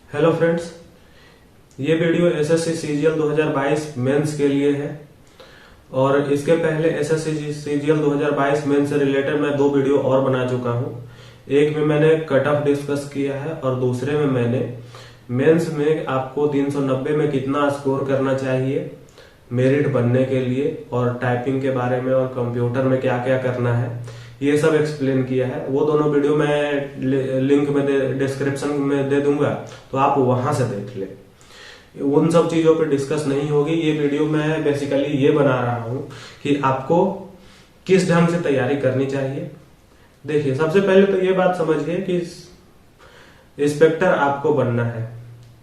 Hello friends, ये video SSC CGL 2022 mains के लिए है। और इसके पहले एसएससी सीजीएल 2022 मेंस से रिलेटेड मैं दो वीडियो और बना चुका हूँ। एक में मैंने कट ऑफ डिस्कस किया है और दूसरे में मैंने मेंस में आपको 390 में कितना स्कोर करना चाहिए मेरिट बनने के लिए, और टाइपिंग के बारे में और कंप्यूटर में क्या क्या करना है, ये सब एक्सप्लेन किया है। वो दोनों वीडियो मैं लिंक में डिस्क्रिप्शन में दे दूंगा, तो आप वहां से देख ले। उन सब चीजों पे डिस्कस नहीं होगी। ये वीडियो मैं बेसिकली ये बना रहा हूं कि आपको किस ढंग से तैयारी करनी चाहिए। देखिए, सबसे पहले तो ये बात समझिए कि इंस्पेक्टर आपको बनना है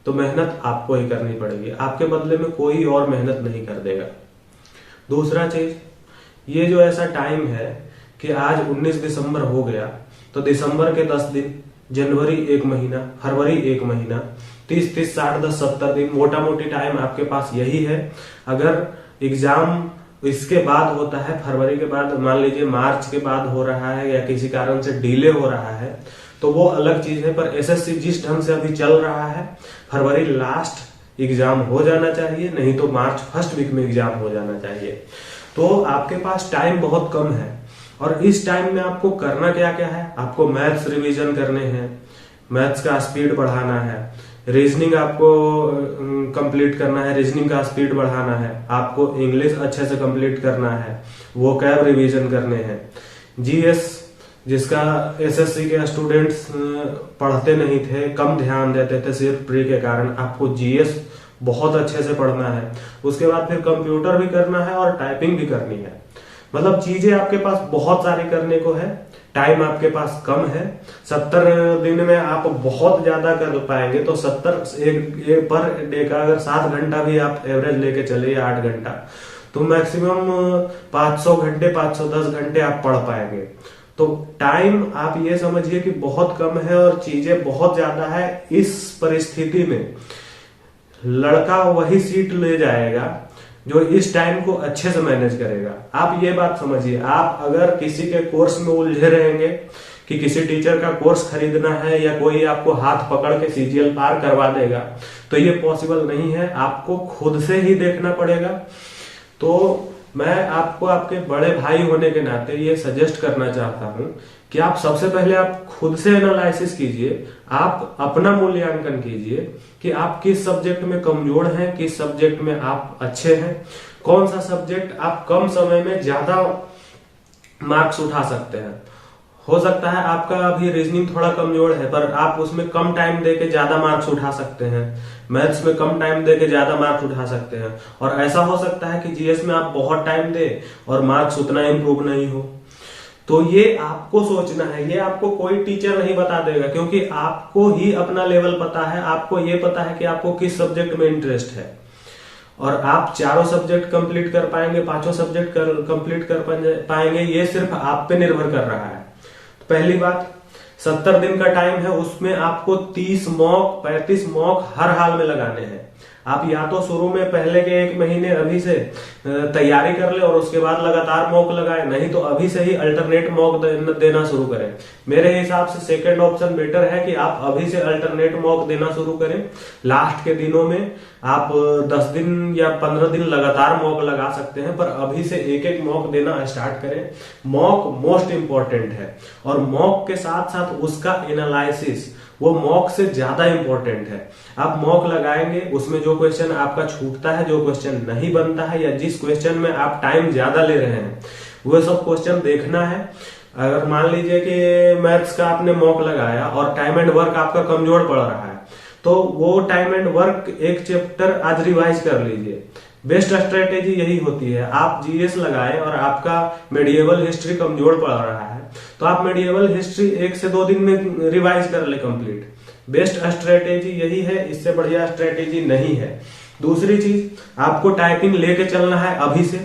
तो मेहनत आपको ही करनी पड़ेगी, आपके बदले में कोई और मेहनत नहीं कर देगा। दूसरा चीज, ये जो ऐसा टाइम है कि आज 19 दिसंबर हो गया, तो दिसंबर के 10 दिन, जनवरी 1 महीना, फरवरी 1 महीना, 30, 60, 10, 70 दिन, मोटा मोटी टाइम आपके पास यही है। अगर एग्जाम इसके बाद होता है, फरवरी के बाद, मान लीजिए मार्च के बाद हो रहा है या किसी कारण से डिले हो रहा है, तो वो अलग चीज है। पर एसएससी जिस ढंग से अभी चल रहा है, फरवरी लास्ट एग्जाम हो जाना चाहिए, नहीं तो मार्च फर्स्ट वीक में एग्जाम हो जाना चाहिए। तो आपके पास टाइम बहुत कम है, और इस टाइम में आपको करना क्या क्या है। आपको मैथ्स रिवीजन करने हैं, मैथ्स का स्पीड बढ़ाना है, रीजनिंग आपको कंप्लीट करना है, रीजनिंग का स्पीड बढ़ाना है, आपको इंग्लिश अच्छे से कंप्लीट करना है, वोकैब रिवीजन करने हैं, जीएस जिसका एसएससी के स्टूडेंट्स पढ़ते नहीं थे, कम ध्यान देते थे सिर्फ प्री के कारण, आपको जीएस बहुत अच्छे से पढ़ना है। उसके बाद फिर कंप्यूटर भी करना है और टाइपिंग भी करनी है। मतलब चीजें आपके पास बहुत सारी करने को है, टाइम आपके पास कम है। 70 दिन में आप बहुत ज्यादा कर पाएंगे, तो 70 एक पर डे का अगर 7 घंटा भी आप एवरेज लेके चले, 8 घंटा, तो मैक्सिमम 500 घंटे, 510 घंटे आप पढ़ पाएंगे। तो टाइम आप ये समझिए कि बहुत कम है और चीजें बहुत ज्यादा है। इस परिस्थिति में लड़का वही सीट ले जाएगा जो इस टाइम को अच्छे से मैनेज करेगा। आप ये बात समझिए, आप अगर किसी के कोर्स में उलझे रहेंगे कि किसी टीचर का कोर्स खरीदना है या कोई आपको हाथ पकड़ के सीजीएल पार करवा देगा, तो ये पॉसिबल नहीं है, आपको खुद से ही देखना पड़ेगा। तो मैं आपको आपके बड़े भाई होने के नाते ये सजेस्ट करना चाहता हूं कि आप सबसे पहले आप खुद से एनालिसिस कीजिए, आप अपना मूल्यांकन कीजिए कि आप किस सब्जेक्ट में कमजोर हैं, किस सब्जेक्ट में आप अच्छे हैं, कौन सा सब्जेक्ट आप कम समय में ज्यादा मार्क्स उठा सकते हैं। हो सकता है आपका अभी रीजनिंग थोड़ा कमजोर है, पर आप उसमें कम टाइम देके ज्यादा मार्क्स उठा सकते हैं, मैथ्स में कम टाइम देके ज्यादा मार्क्स उठा सकते हैं। और ऐसा हो सकता है कि जीएस में आप बहुत टाइम दे और मार्क्स उतना इंप्रूव नहीं हो। तो ये आपको सोचना है, ये आपको कोई टीचर नहीं बता देगा, क्योंकि आपको ही अपना लेवल पता है। आपको ये पता है कि आपको किस सब्जेक्ट में इंटरेस्ट है, और आप चारों सब्जेक्ट कंप्लीट कर पाएंगे, पांचों सब्जेक्ट कंप्लीट कर पाएंगे, ये सिर्फ आप पे निर्भर कर रहा है। तो पहली बात, 70 दिन का टाइम है, उसमें आपको 30 मॉक, 35 मॉक हर हाल में लगाने हैं। आप या तो शुरू में पहले के 1 महीने अभी से तैयारी कर ले और उसके बाद लगातार मॉक लगाए, नहीं तो अभी से ही अल्टरनेट मॉक देना शुरू करें। मेरे हिसाब से सेकंड ऑप्शन बेटर है कि आप अभी से अल्टरनेट मॉक देना शुरू करें। लास्ट के दिनों में आप 10 दिन या 15 दिन लगातार मॉक लगा सकते हैं, पर अभी से एक एक मॉक देना स्टार्ट करें। मॉक मोस्ट इंपॉर्टेंट है, और मॉक के साथ साथ उसका एनालिसिस वो मॉक से ज्यादा इंपॉर्टेंट है। आप मॉक लगाएंगे, उसमें जो क्वेश्चन आपका छूटता है, जो क्वेश्चन नहीं बनता है, या जिस क्वेश्चन में आप टाइम ज्यादा ले रहे हैं, वो सब क्वेश्चन देखना है। अगर मान लीजिए कि मैथ्स का आपने मॉक लगाया और टाइम एंड वर्क आपका कमजोर पड़ रहा है, तो वो टाइम एंड वर्क एक चैप्टर आज रिवाइज कर लीजिए। बेस्ट स्ट्रेटेजी यही होती है। आप जीएस लगाए और आपका मेडिएवल हिस्ट्री कमजोर पड़ रहा है, तो आप मेडिएवल हिस्ट्री 1 से 2 दिन में रिवाइज कर ले कंप्लीट। बेस्ट स्ट्रेटेजी यही है, इससे बढ़िया स्ट्रेटेजी नहीं है। दूसरी चीज, आपको टाइपिंग लेके चलना है अभी से,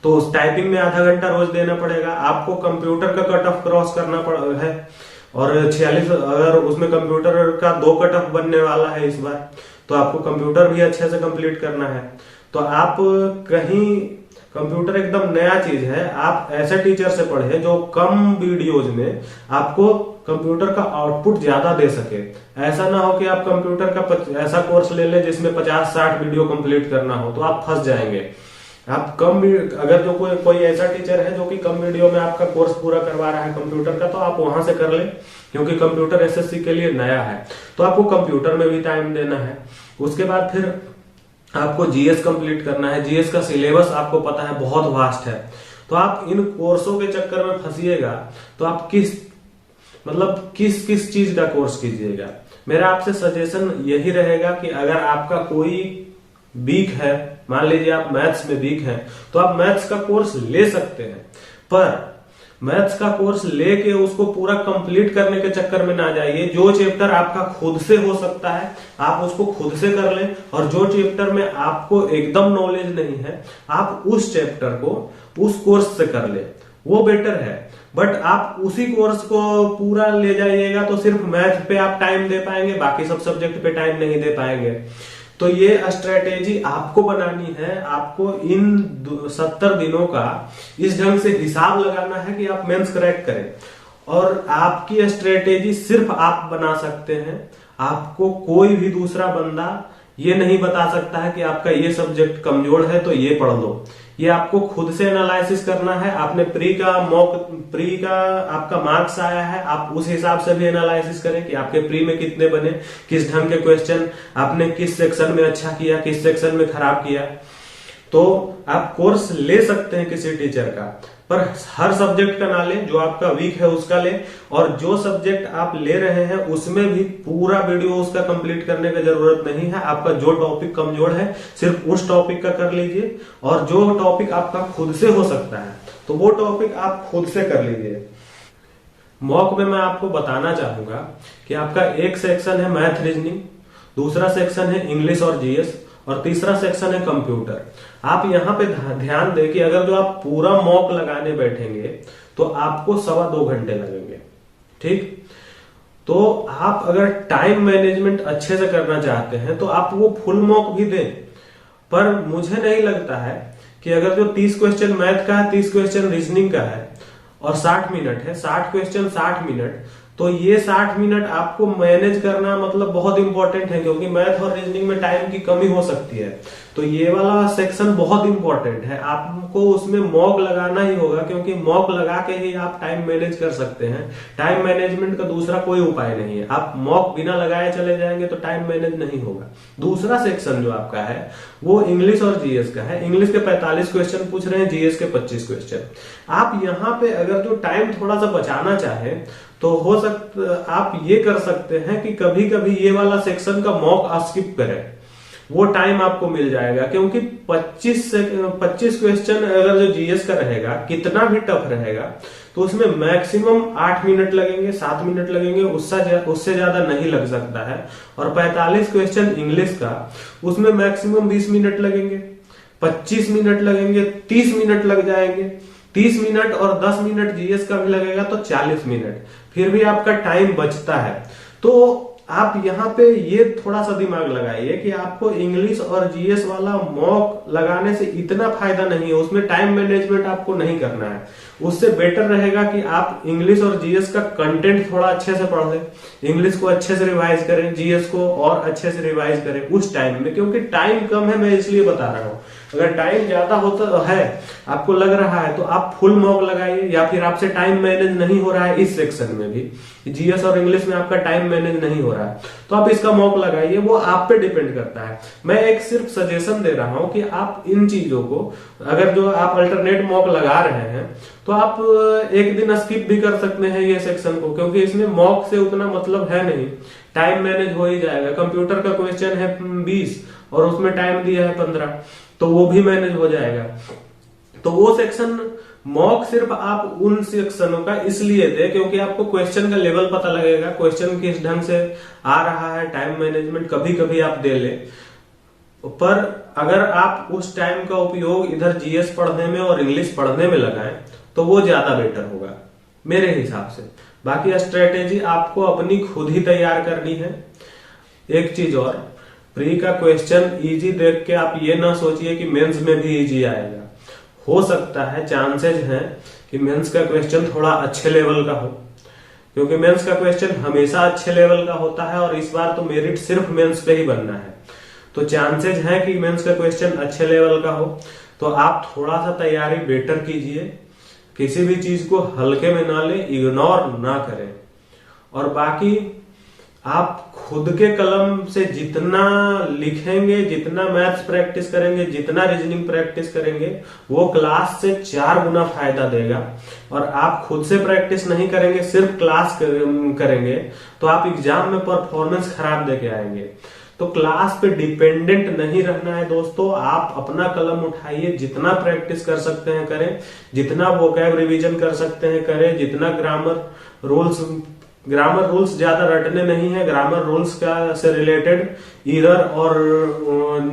तो उस टाइपिंग में आधा घंटा रोज देना पड़ेगा। आपको कंप्यूटर का कट ऑफ क्रॉस करना है, और 46, अगर उसमें कंप्यूटर का 2 कट ऑफ बनने वाला है इस बार, तो आपको कंप्यूटर भी अच्छे से कंप्लीट करना है। तो आप कहीं, कंप्यूटर एकदम नया चीज है, आप ऐसे टीचर से पढ़े जो कम वीडियोज में आपको कंप्यूटर का आउटपुट ज्यादा दे सके। ऐसा ना हो कि आप कंप्यूटर का ऐसा कोर्स ले लें जिसमें 50-60 वीडियो कंप्लीट करना हो, तो आप फंस जाएंगे। आप अगर जो कोई ऐसा टीचर है जो कि कम वीडियो में आपका कोर्स पूरा करवा रहा है कंप्यूटर का, तो आप वहां से कर लें, क्योंकि कंप्यूटर एसएससी के लिए नया है। तो आपको कंप्यूटर में भी टाइम देना है। उसके बाद फिर आपको जीएस कंप्लीट करना है। जीएस का सिलेबस आपको पता है बहुत वास्ट है। तो आप इन कोर्सों के चक्कर में फंसिएगा तो आप किस किस चीज का कोर्स कीजिएगा। मेरा आपसे सजेशन यही रहेगा कि अगर आपका कोई वीक है, मान लीजिए आप मैथ्स में वीक हैं, तो आप मैथ्स का कोर्स ले सकते हैं, पर मैथ्स का कोर्स लेके उसको पूरा कंप्लीट करने के चक्कर में ना जाइए। जो चैप्टर आपका खुद से हो सकता है आप उसको खुद से कर लें, और जो चैप्टर में आपको एकदम नॉलेज नहीं है आप उस चैप्टर को उस कोर्स से कर ले, वो बेटर है। बट आप उसी कोर्स को पूरा ले जाइएगा तो सिर्फ मैथ पे आप टाइम दे पाएंगे, बाकी सब सब्जेक्ट पे टाइम नहीं दे पाएंगे। तो ये स्ट्रेटेजी आपको बनानी है। आपको इन 70 दिनों का इस ढंग से हिसाब लगाना है कि आप मेंस क्रैक करें, और आपकी स्ट्रेटेजी सिर्फ आप बना सकते हैं। आपको कोई भी दूसरा बंदा ये नहीं बता सकता है कि आपका ये सब्जेक्ट कमजोर है तो ये पढ़ लो। ये आपको खुद से एनालिसिस करना है। आपने प्री का आपका मार्क्स आया है, आप उस हिसाब से भी एनालिसिस करें कि आपके प्री में कितने बने, किस ढंग के क्वेश्चन आपने किस सेक्शन में अच्छा किया, किस सेक्शन में खराब किया। तो आप कोर्स ले सकते हैं किसी टीचर का, पर हर सब्जेक्ट का ना लें, जो आपका वीक है उसका लें, और जो सब्जेक्ट आप ले रहे हैं उसमें भी पूरा वीडियो उसका कंप्लीट करने की जरूरत नहीं है। आपका जो टॉपिक कमजोर है सिर्फ उस टॉपिक का कर लीजिए, और जो टॉपिक आपका खुद से हो सकता है तो वो टॉपिक आप खुद से कर लीजिए। मॉक में मैं आपको बताना चाहूंगा कि आपका एक सेक्शन है मैथ रीजनिंग, दूसरा सेक्शन है इंग्लिश और जीएस, और तीसरा सेक्शन है कंप्यूटर। आप यहाँ पे ध्यान दें कि अगर जो आप पूरा मॉक लगाने बैठेंगे तो आपको 2.25 घंटे लगेंगे, ठीक। तो आप अगर टाइम मैनेजमेंट अच्छे से करना चाहते हैं तो आप वो फुल मॉक भी दें, पर मुझे नहीं लगता है कि अगर जो 30 क्वेश्चन मैथ का है, 30 क्वेश्चन रीजनिंग का है और 60 मिनट है, 60 क्वेश्चन 60 मिनट, तो ये 60 मिनट आपको मैनेज करना मतलब बहुत इंपॉर्टेंट है, क्योंकि मैथ और रीजनिंग में टाइम की कमी हो सकती है। तो ये वाला सेक्शन बहुत इंपॉर्टेंट है, आपको उसमें मॉक लगाना ही होगा, क्योंकि मॉक लगा के ही आप टाइम मैनेज कर सकते हैं। टाइम मैनेजमेंट का दूसरा कोई उपाय नहीं है। आप मॉक बिना लगाए चले जाएंगे तो टाइम मैनेज नहीं होगा। दूसरा सेक्शन जो आपका है वो इंग्लिश और जीएस का है। इंग्लिश के 45 क्वेश्चन पूछ रहे हैं, जीएस के 25 क्वेश्चन। आप यहाँ पे अगर जो टाइम थोड़ा सा बचाना चाहे तो हो सकता आप ये कर सकते हैं कि कभी कभी ये वाला सेक्शन का मॉक स्किप करें, वो टाइम आपको मिल जाएगा। क्योंकि 25 क्वेश्चन अगर जो जीएस का रहेगा, कितना भी टफ रहेगा, तो उसमें मैक्सिमम 8 मिनट लगेंगे, 7 मिनट लगेंगे, उससे ज्यादा नहीं लग सकता है। और 45 क्वेश्चन इंग्लिश का, उसमें मैक्सिमम 20 मिनट लगेंगे, 25 मिनट लगेंगे, 30 मिनट लग जाएंगे। 30 मिनट और 10 मिनट जीएस का भी लगेगा तो 40 मिनट, फिर भी आपका टाइम बचता है। तो आप यहाँ पे ये थोड़ा सा दिमाग लगाइए कि आपको इंग्लिश और जीएस वाला मॉक लगाने से इतना फायदा नहीं है, उसमें टाइम मैनेजमेंट आपको नहीं करना है। उससे बेटर रहेगा कि आप इंग्लिश और जीएस का कंटेंट थोड़ा अच्छे से पढ़ लें, इंग्लिश को अच्छे से रिवाइज करें, जीएस को और अच्छे से रिवाइज करें उस टाइम में, क्योंकि टाइम कम है, मैं इसलिए बता रहा हूँ। अगर टाइम ज्यादा होता है, आपको लग रहा है, तो आप फुल मॉक लगाइए, या फिर आपसे टाइम मैनेज नहीं हो रहा है इस सेक्शन में भी, जीएस और इंग्लिश में आपका टाइम मैनेज नहीं हो रहा है, तो आप इसका मॉक लगाइए। वो आप पे डिपेंड करता है। मैं एक सिर्फ सजेशन दे रहा हूं कि आप इन चीजों को, अगर जो आप अल्टरनेट मॉक लगा रहे हैं तो आप एक दिन स्किप भी कर सकते हैं ये सेक्शन को, क्योंकि इसमें मॉक से उतना मतलब है नहीं, टाइम मैनेज हो ही जाएगा। कंप्यूटर का क्वेश्चन है 20 और उसमें टाइम दिया है 15, तो वो भी मैनेज हो जाएगा। तो वो सेक्शन मॉक सिर्फ आप उन सेक्शनों का इसलिए दे क्योंकि आपको क्वेश्चन का लेवल पता लगेगा, क्वेश्चन किस ढंग से आ रहा है, टाइम मैनेजमेंट कभी कभी आप दे ले। पर अगर आप उस टाइम का उपयोग इधर जीएस पढ़ने में और इंग्लिश पढ़ने में लगाएं तो वो ज्यादा बेटर होगा मेरे हिसाब से। बाकी स्ट्रेटेजी आपको अपनी खुद ही तैयार करनी है। एक चीज और, प्री का क्वेश्चन इजी देख के आप ये ना सोचिए कि मेंस में भी इजी आएगा। हो सकता है, चांसेस हैं कि मेंस का क्वेश्चन थोड़ा अच्छे लेवल का हो, क्योंकि मेंस का क्वेश्चन हमेशा अच्छे लेवल का होता है और इस बार तो मेरिट सिर्फ मेंस पे ही बनना है, तो चांसेस है कि मेंस का क्वेश्चन अच्छे लेवल का हो। तो आप थोड़ा सा तैयारी बेटर कीजिए, किसी भी चीज को हल्के में ना ले, इग्नोर ना करें। और बाकी आप खुद के कलम से जितना लिखेंगे, जितना मैथ्स प्रैक्टिस करेंगे, जितना रीजनिंग प्रैक्टिस करेंगे, वो क्लास से 4 गुना फायदा देगा। और आप खुद से प्रैक्टिस नहीं करेंगे, सिर्फ क्लास करेंगे, तो आप एग्जाम में परफॉर्मेंस खराब देके आएंगे। तो क्लास पे डिपेंडेंट नहीं रहना है दोस्तों। आप अपना कलम उठाइए, जितना प्रैक्टिस कर सकते हैं करें, जितना वोकैब रिवीजन कर सकते हैं करें, जितना ग्रामर रूल्स ज्यादा रटने नहीं है। ग्रामर रूल्स का से रिलेटेड एरर और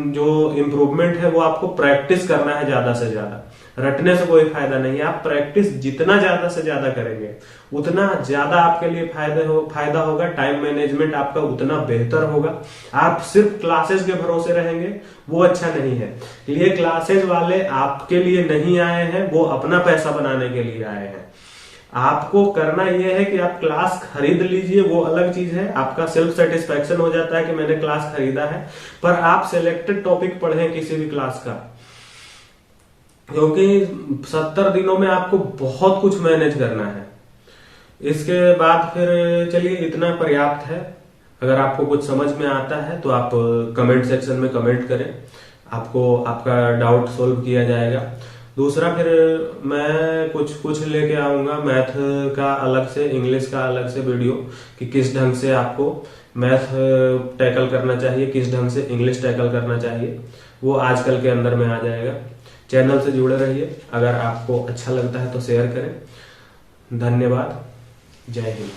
जो इम्प्रूवमेंट है वो आपको प्रैक्टिस करना है ज्यादा से ज्यादा। रटने से कोई फायदा नहीं है। आप प्रैक्टिस जितना ज्यादा से ज्यादा करेंगे उतना ज्यादा आपके लिए फायदा होगा। टाइम मैनेजमेंट आपका उतना बेहतर होगा। आप सिर्फ क्लासेस के भरोसे रहेंगे, वो अच्छा नहीं है। ये क्लासेस वाले आपके लिए नहीं आए हैं, वो अपना पैसा बनाने के लिए आए हैं। आपको करना यह है कि आप क्लास खरीद लीजिए, वो अलग चीज है। आपका सेल्फ सेटिस्फेक्शन हो जाता है कि मैंने क्लास खरीदा है, पर आप सिलेक्टेड टॉपिक पढ़ें किसी भी क्लास का, क्योंकि 70 दिनों में आपको बहुत कुछ मैनेज करना है। इसके बाद फिर चलिए इतना पर्याप्त है। अगर आपको कुछ समझ में आता है तो आप कमेंट सेक्शन में कमेंट करें, आपको आपका डाउट सोल्व किया जाएगा। दूसरा फिर मैं कुछ लेके आऊंगा मैथ का अलग से, इंग्लिश का अलग से वीडियो, कि किस ढंग से आपको मैथ टैकल करना चाहिए, किस ढंग से इंग्लिश टैकल करना चाहिए, वो आजकल के अंदर में आ जाएगा। चैनल से जुड़े रहिए। अगर आपको अच्छा लगता है तो शेयर करें। धन्यवाद। जय हिंद।